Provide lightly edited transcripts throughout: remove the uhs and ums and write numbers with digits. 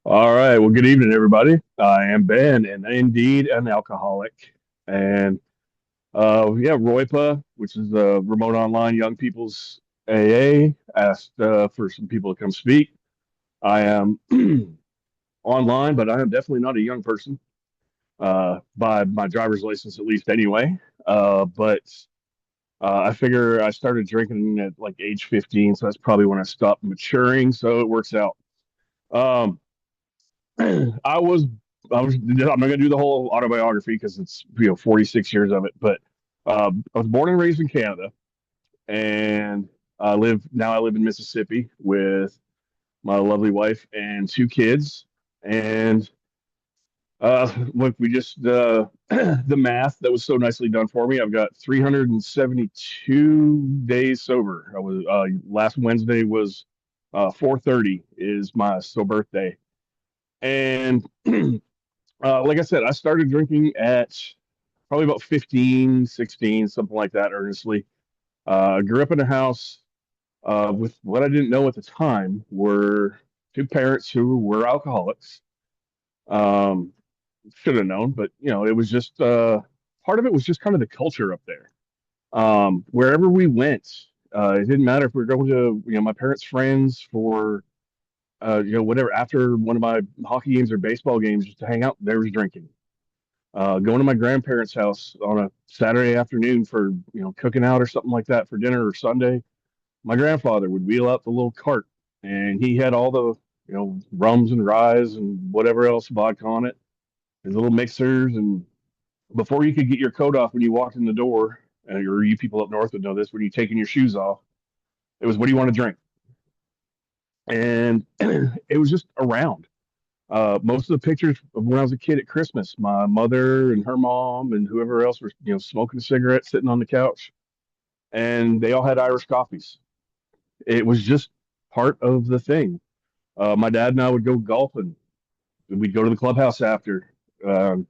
All right. Well, good evening, everybody. I am Ben, and indeed an alcoholic. And yeah, ROYPAA, which is the Remote Online Young People's AA, asked for some people to come speak. I am online, but I am definitely not a young person by my driver's license, at least anyway. But I figure I started drinking at like age 15, so that's probably when I stopped maturing. So it works out. Um, I was I'm not gonna do the whole autobiography because it's 46 years of it, but I was born and raised in Canada, and I live in Mississippi with my lovely wife and two kids. And look, we just the math that was so nicely done for me. I've got 372 days sober. I was last Wednesday was 4:30 is my birthday. And like I said, I started drinking at probably about 15, 16, something like that, earnestly. I grew up in a house with what I didn't know at the time were two parents who were alcoholics. Um, should have known, but it was just part of it was just kind of the culture up there. Wherever we went, it didn't matter if we were going to, my parents' friends for, whatever, after one of my hockey games or baseball games, just to hang out, there was drinking. Going to my grandparents' house on a Saturday afternoon for cooking out or something like that for dinner or Sunday. My grandfather would wheel out the little cart, and he had all the rums and ryes and whatever else vodka on it, his little mixers. And before you could get your coat off when you walked in the door, or you people up north would know this, when you taking your shoes off, it was, what do you want to drink? And it was just around. Most of the pictures of when I was a kid at Christmas, my mother and her mom and whoever else were, smoking a cigarette, sitting on the couch, and they all had Irish coffees. It was just part of the thing. My dad and I would go golfing. We'd go to the clubhouse after. Um,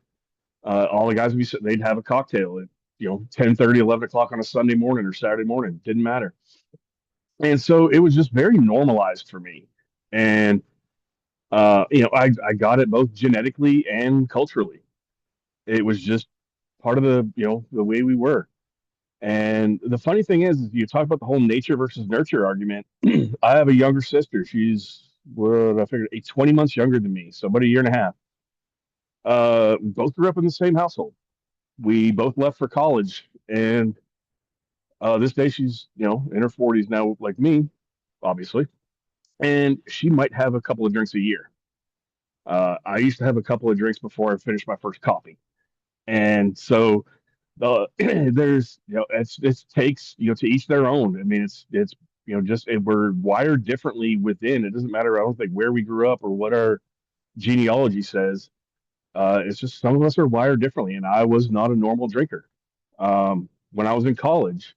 all the guys would be sitting, they'd have a cocktail at, 10:30, 11 o'clock on a Sunday morning or Saturday morning. Didn't matter. And so it was just very normalized for me. And, I got it both genetically and culturally. It was just part of the way we were. And the funny thing is you talk about the whole nature versus nurture argument. I have a younger sister. She's, what I figured, 20 months younger than me, so about a year and a half. We both grew up in the same household. We both left for college, and this day she's in her 40s now, like me, obviously, and she might have a couple of drinks a year. I used to have a couple of drinks before I finished my first coffee, and so there's it takes to each their own. I mean, it's just we're wired differently within. It doesn't matter, I don't think, where we grew up or what our genealogy says. It's just some of us are wired differently, and I was not a normal drinker. When I was in college,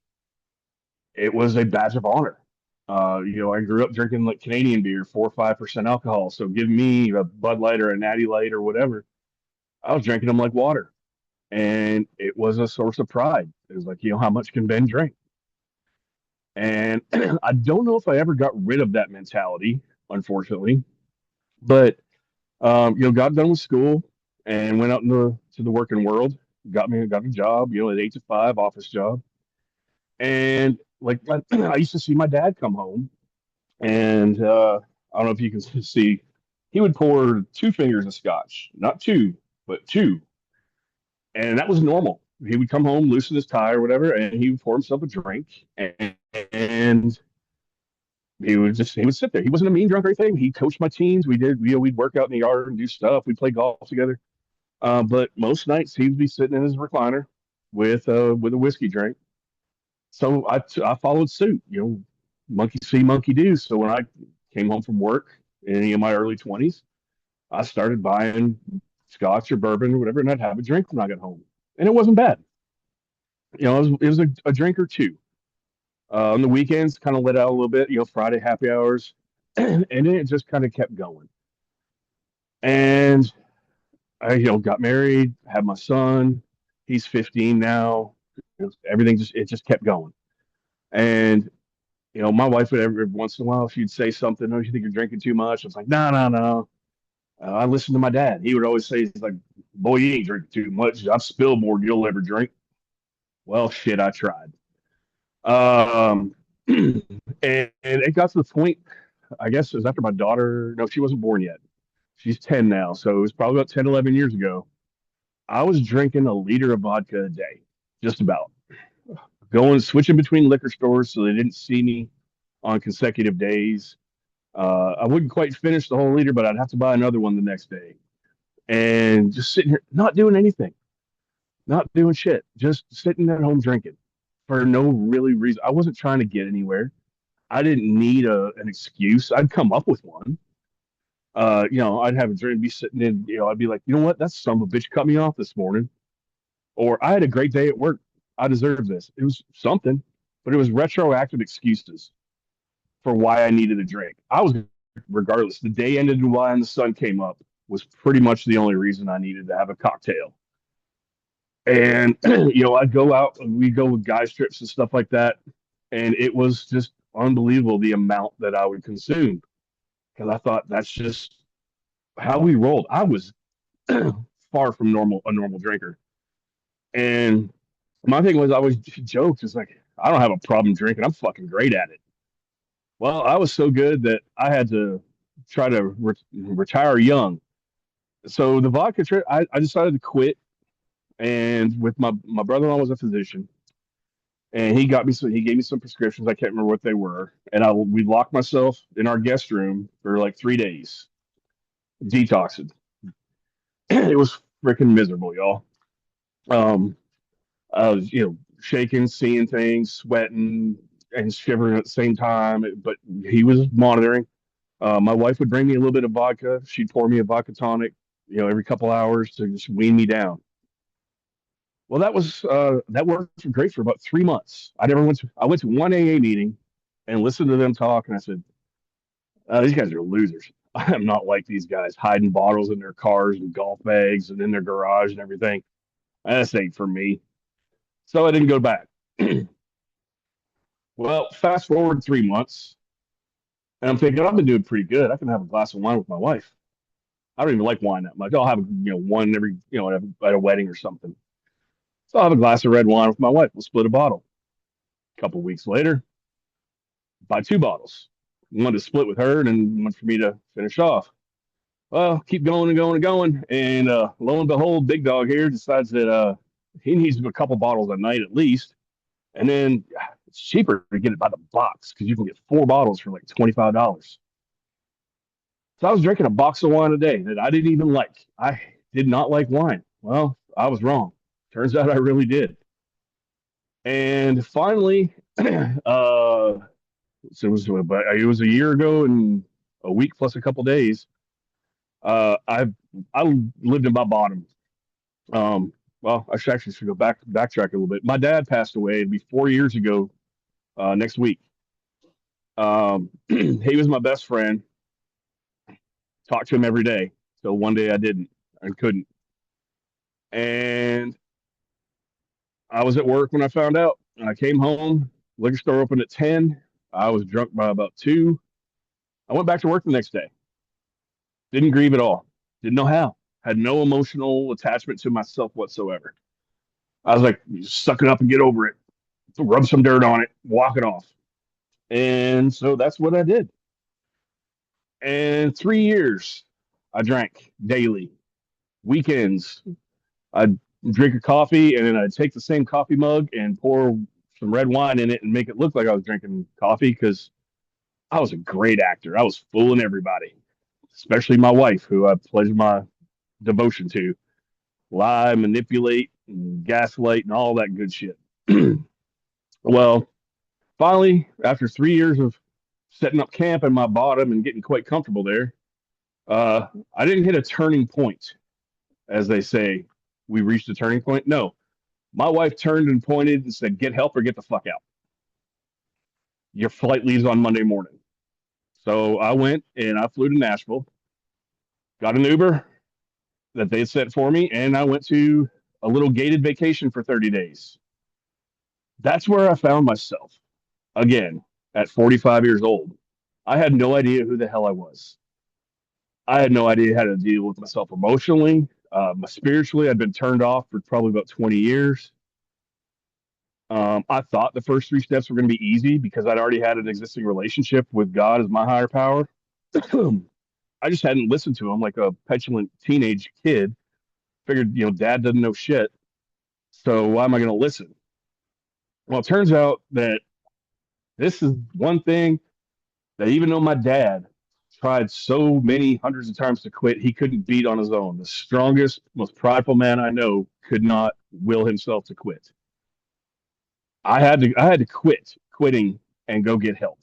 it was a badge of honor. I grew up drinking like Canadian beer, 4 or 5% alcohol. So give me a Bud Light or a Natty Light or whatever. I was drinking them like water, and it was a source of pride. It was like, how much can Ben drink? And I don't know if I ever got rid of that mentality, unfortunately. But got done with school and went out into the working world. Got a job, at 8 to 5 office job. And like I used to see my dad come home, and I don't know if you can see, he would pour 2 fingers of scotch, not two, but two, and that was normal. He would come home, loosen his tie or whatever, and he would pour himself a drink, and he would sit there. He wasn't a mean drunk or anything. He coached my teams. We'd work out in the yard and do stuff. We'd play golf together. But most nights he'd be sitting in his recliner with a whiskey drink. So I followed suit. Monkey see, monkey do. So when I came home from work in my early 20s, I started buying scotch or bourbon or whatever, and I'd have a drink when I got home, and it wasn't bad. It was a drink or two. On the weekends, kind of let out a little bit. Friday happy hours, and then it just kind of kept going. And I, got married, had my son. He's 15 now. Everything just kept going. And my wife would every once in a while, she'd say something, "Oh, you think you're drinking too much?" I was like, "No, no, no." I listened to my dad. He would always say, he's like, boy, you ain't drinking too much. I've spilled more than you'll ever drink. Well, shit, I tried. Um, and it got to the point, I guess it was after my daughter, no, she wasn't born yet. She's 10 now. So it was probably about 10, 11 years ago. I was drinking a liter of vodka a day, just about. Going, switching between liquor stores so they didn't see me on consecutive days. I wouldn't quite finish the whole liter, but I'd have to buy another one the next day. And just sitting here, not doing anything, not doing shit, just sitting at home drinking for no really reason. I wasn't trying to get anywhere. I didn't need an excuse. I'd come up with one. I'd have a drink, be sitting in, I'd be like, you know what? That son of a bitch cut me off this morning. Or I had a great day at work. I deserve this. It was something, but it was retroactive excuses for why I needed a drink. I was, regardless, the day ended in why and the sun came up was pretty much the only reason I needed to have a cocktail. And, I'd go out and we'd go with guys trips and stuff like that. And it was just unbelievable the amount that I would consume because I thought that's just how we rolled. I was far from a normal drinker. And my thing was I always joked, it's like, I don't have a problem drinking. I'm fucking great at it. Well, I was so good that I had to try to retire young. So the vodka trip, I decided to quit. And with my brother-in-law was a physician, and he gave me some prescriptions. I can't remember what they were, and we locked myself in our guest room for like 3 days, detoxing. It was freaking miserable, y'all. Um, I was, shaking, seeing things, sweating, and shivering at the same time. But he was monitoring. My wife would bring me a little bit of vodka. She'd pour me a vodka tonic, every couple hours to just wean me down. Well, that worked great for about 3 months. I went to one AA meeting and listened to them talk, and I said, these guys are losers. I am not like these guys hiding bottles in their cars and golf bags and in their garage and everything. This ain't for me. So I didn't go back. Well, fast forward 3 months, and I'm thinking I've been doing pretty good. I can have a glass of wine with my wife. I don't even like wine that much. I'll have one every at a wedding or something. So I'll have a glass of red wine with my wife. We'll split a bottle. A couple of weeks later, buy two bottles. One to split with her, and then one for me to finish off. Well, keep going and going and going, and lo and behold, Big Dog here decides that he needs a couple bottles a night at least, and then it's cheaper to get it by the box because you can get 4 bottles for like $25. So I was drinking a box of wine a day that I didn't even like. I did not like wine. Well, I was wrong. Turns out I really did. And finally, so it was a year ago and a week plus a couple days. I lived in my bottom. Well, I should actually go backtrack a little bit. My dad passed away. It'd be 4 years ago next week. He was my best friend. Talked to him every day. So one day I didn't and couldn't. And I was at work when I found out. And I came home. Liquor store opened at 10. I was drunk by about 2. I went back to work the next day. Didn't grieve at all. Didn't know how. Had no emotional attachment to myself whatsoever. I was like, suck it up and get over it. Rub some dirt on it, walk it off. And so that's what I did. And 3 years, I drank daily, weekends. I'd drink a coffee and then I'd take the same coffee mug and pour some red wine in it and make it look like I was drinking coffee because I was a great actor. I was fooling everybody, especially my wife, who I pledged my devotion to. Lie, manipulate, and gaslight, and all that good shit. Well, finally, after 3 years of setting up camp in my bottom and getting quite comfortable there, I didn't hit a turning point, as they say. We reached a turning point. No, my wife turned and pointed and said, "Get help or get the fuck out. Your flight leaves on Monday morning." So I went and I flew to Nashville, got an Uber that they had set for me, and I went to a little gated vacation for 30 days. That's where I found myself again at 45 years old. I had no idea who the hell I was. I had no idea how to deal with myself emotionally. Spiritually, I'd been turned off for probably about 20 years. I thought the first three steps were going to be easy because I'd already had an existing relationship with God as my higher power. I just hadn't listened to him like a petulant teenage kid. Figured, dad doesn't know shit. So why am I going to listen? Well, it turns out that this is one thing that even though my dad tried so many hundreds of times to quit, he couldn't beat on his own. The strongest, most prideful man I know could not will himself to quit. I had to quitting and go get help,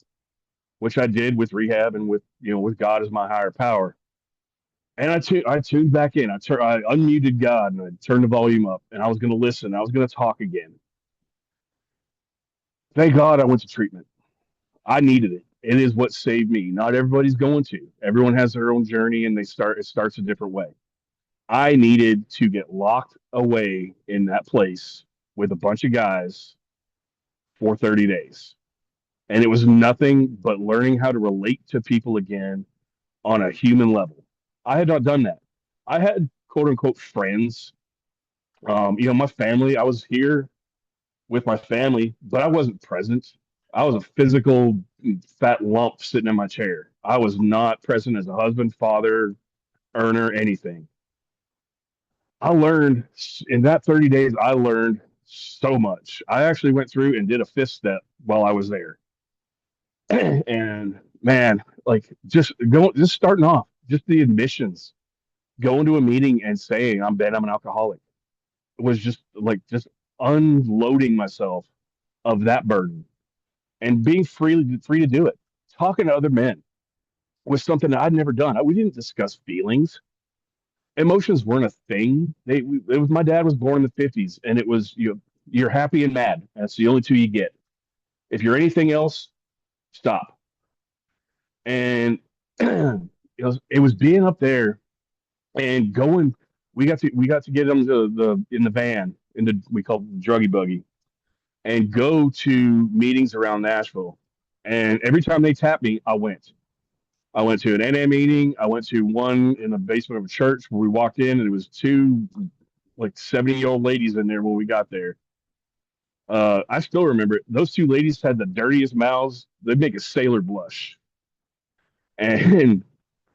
which I did with rehab and with God as my higher power. And I tuned back in. I unmuted God and I turned the volume up and I was going to listen. I was going to talk again. Thank God I went to treatment. I needed it. It is what saved me. Not everybody's going to. Everyone has their own journey and it starts a different way. I needed to get locked away in that place with a bunch of guys for 30 days. And it was nothing but learning how to relate to people again on a human level. I had not done that. I had quote unquote friends. My family, I was here with my family, but I wasn't present. I was a physical fat lump sitting in my chair. I was not present as a husband, father, earner, anything. I learned in that 30 days, I learned so much. I actually went through and did a fifth step while I was there. And man, like just starting off, just the admissions, going to a meeting and saying, I'm Ben, I'm an alcoholic, was just unloading myself of that burden and being free to do it. Talking to other men was something that I'd never done. We didn't discuss feelings. Emotions weren't a thing. It was my dad was born in the 50s, and it was you're happy and mad. That's the only two you get. If you're anything else, stop. And it was being up there and going. We got to get them to the in the van in the we call it the druggy buggy and go to meetings around Nashville. And every time they tapped me, I went. I went to an NA meeting. I went to one in the basement of a church where we walked in, and it was two like 70-year-old ladies in there when we got there. I still remember it. Those two ladies had the dirtiest mouths. They'd make a sailor blush, and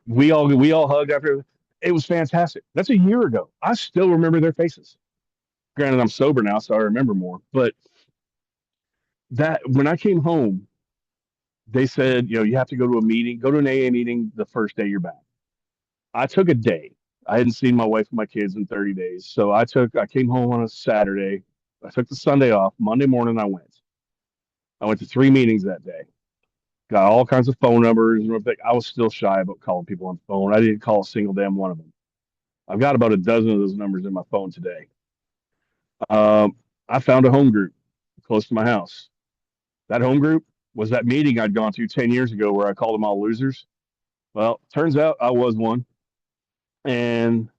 we all hugged after. It was fantastic. That's a year ago. I still remember their faces. Granted, I'm sober now, so I remember more. But that when I came home, they said, you have to go to a meeting, go to an AA meeting the first day you're back. I took a day. I hadn't seen my wife and my kids in 30 days. So I came home on a Saturday. I took the Sunday off. Monday morning, I went. I went to three meetings that day. Got all kinds of phone numbers and everything. I was still shy about calling people on the phone. I didn't call a single damn one of them. I've got about a dozen of those numbers in my phone today. I found a home group close to my house. That home group was that meeting I'd gone to 10 years ago where I called them all losers. Well, turns out I was one. And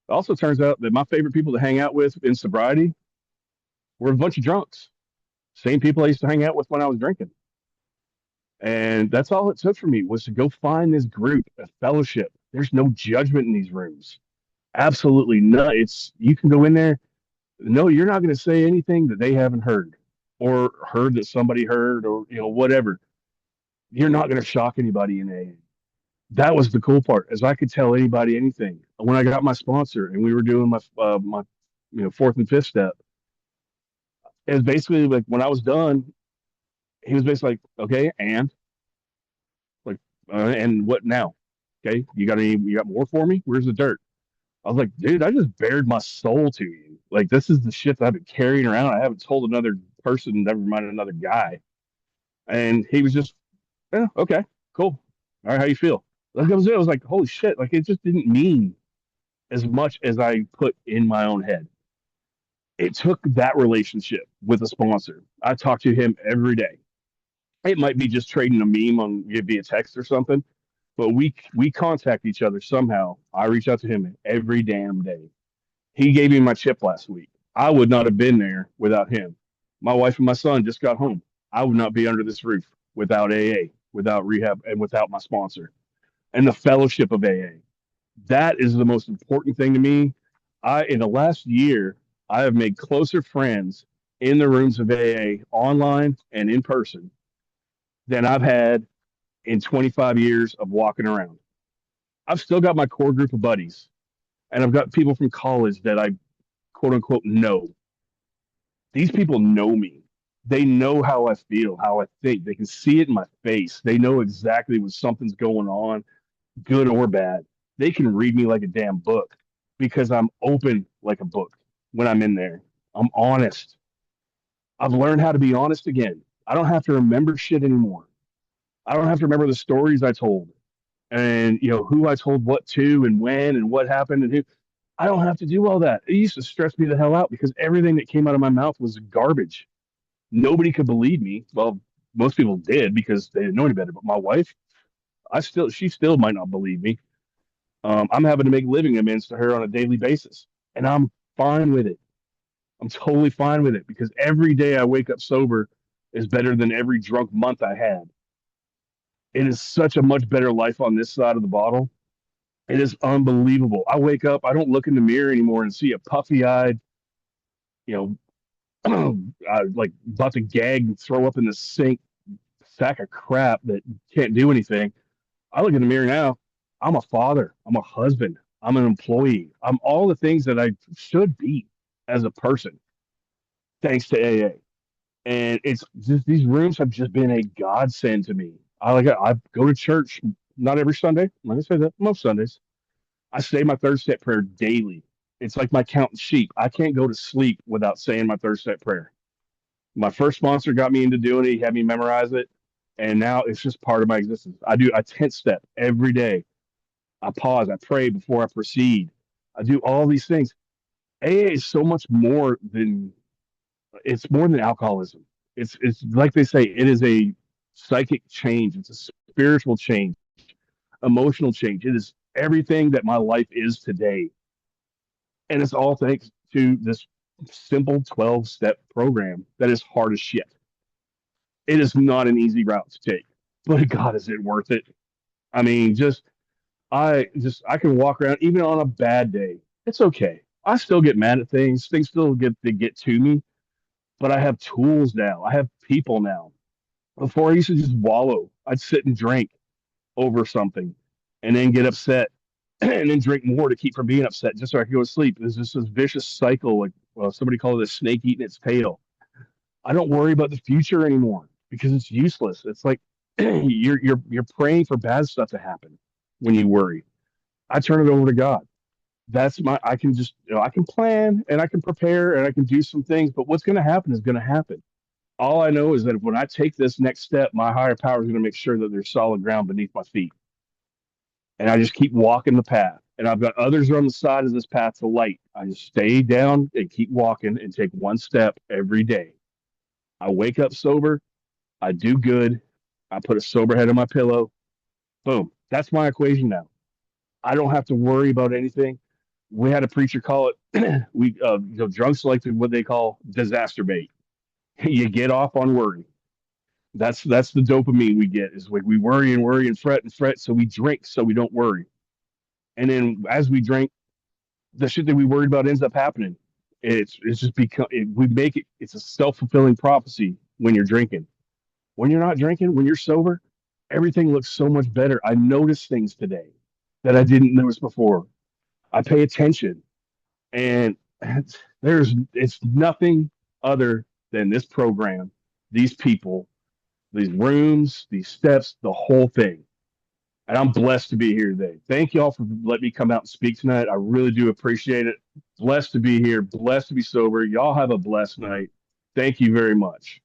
it also turns out that my favorite people to hang out with in sobriety were a bunch of drunks. Same people I used to hang out with when I was drinking. And that's all it took for me was to go find this group, a fellowship. There's no judgment in these rooms. Absolutely none. You can go in there. No, you're not going to say anything that they haven't heard or heard that somebody heard or whatever. You're not going to shock anybody in AA. That was the cool part, is I could tell anybody anything. When I got my sponsor and we were doing my fourth and fifth step, it was basically like when I was done, he was basically like, okay, and like, and what now? Okay, you got more for me? Where's the dirt? I was like, dude, I just bared my soul to you. Like, this is the shit that I've been carrying around. I haven't told another person, never mind another guy. And he was just, yeah, okay, cool. All right, how you feel? Like, that was it. I was like, holy shit. Like, it just didn't mean as much as I put in my own head. It took that relationship with a sponsor. I talk to him every day. It might be just trading a meme on via text or something, but we contact each other somehow. I reach out to him every damn day. He gave me my chip last week. I would not have been there without him. My wife and my son just got home. I would not be under this roof without AA, without rehab, and without my sponsor and the fellowship of AA. That is the most important thing to me. In the last year, I have made closer friends in the rooms of AA, online and in person, than I've had in 25 years of walking around. I've still got my core group of buddies, and I've got people from college that I quote unquote know. These people know me. They know how I feel, how I think. They can see it in my face. They know exactly when something's going on, good or bad. They can read me like a damn book because I'm open like a book when I'm in there. I'm honest. I've learned how to be honest again. I don't have to remember shit anymore. I don't have to remember the stories I told and who I told what to and when and what happened and who. I don't have to do all that. It used to stress me the hell out because everything that came out of my mouth was garbage. Nobody could believe me. Well, most people did because they didn't know any better. But my wife, she still might not believe me. I'm having to make living amends to her on a daily basis, and I'm fine with it. I'm totally fine with it because every day I wake up sober is better than every drunk month I had. It is such a much better life on this side of the bottle. It is unbelievable. I wake up, I don't look in the mirror anymore and see a puffy-eyed, you like about to gag and throw up in the sink sack of crap that can't do anything. I look in the mirror now. I'm a father. I'm a husband. I'm an employee. I'm all the things that I should be as a person, thanks to AA. And it's just these rooms have just been a godsend to me. I go to church not every Sunday. Like I say that most Sundays. I say my third step prayer daily. It's like my counting sheep. I can't go to sleep without saying my third step prayer. My first sponsor got me into doing it. He had me memorize it. And now it's just part of my existence. I do a 10th step every day. I pause. I pray before I proceed. I do all these things. AA is so much more than it's more than alcoholism. It's like they say, it is a psychic change. It's a spiritual change, emotional change. It is everything that my life is today. And it's all thanks to this simple 12-step program that is hard as shit. It is not an easy route to take, but God, is it worth it? I mean, I can walk around even on a bad day. It's okay. I still get mad at things. Things still get to me, but I have tools now. I have people now. Before I used to just wallow. I'd sit and drink over something and then get upset and then drink more to keep from being upset just so I could go to sleep. It's just this vicious cycle, like well, somebody called it a snake eating its tail. I don't worry about the future anymore because it's useless. It's like you're praying for bad stuff to happen when you worry. I turn it over to God. That's my I can just I can plan and I can prepare and I can do some things, but what's going to happen is going to happen. All I know is that when I take this next step, my higher power is going to make sure that there's solid ground beneath my feet, and I just keep walking the path. And I've got others on the side of this path to light. I just stay down and keep walking and take one step every day. I wake up sober. I do good. I put a sober head on my pillow. Boom. That's my equation now. I don't have to worry about anything. We had a preacher call it drunks like what they call disaster bait. You get off on worry. That's the dopamine we get is like we worry and fret, so we drink so we don't worry. And then as we drink, the shit that we worried about ends up happening. It's just we make it. It's a self-fulfilling prophecy when you're drinking. When you're not drinking, when you're sober, everything looks so much better. I notice things today that I didn't notice before. I pay attention, and it's nothing other than this program, these people, these rooms, these steps, the whole thing. And I'm blessed to be here today. Thank y'all for letting me come out and speak tonight. I really do appreciate it. Blessed to be here, blessed to be sober. Y'all have a blessed night. Thank you very much.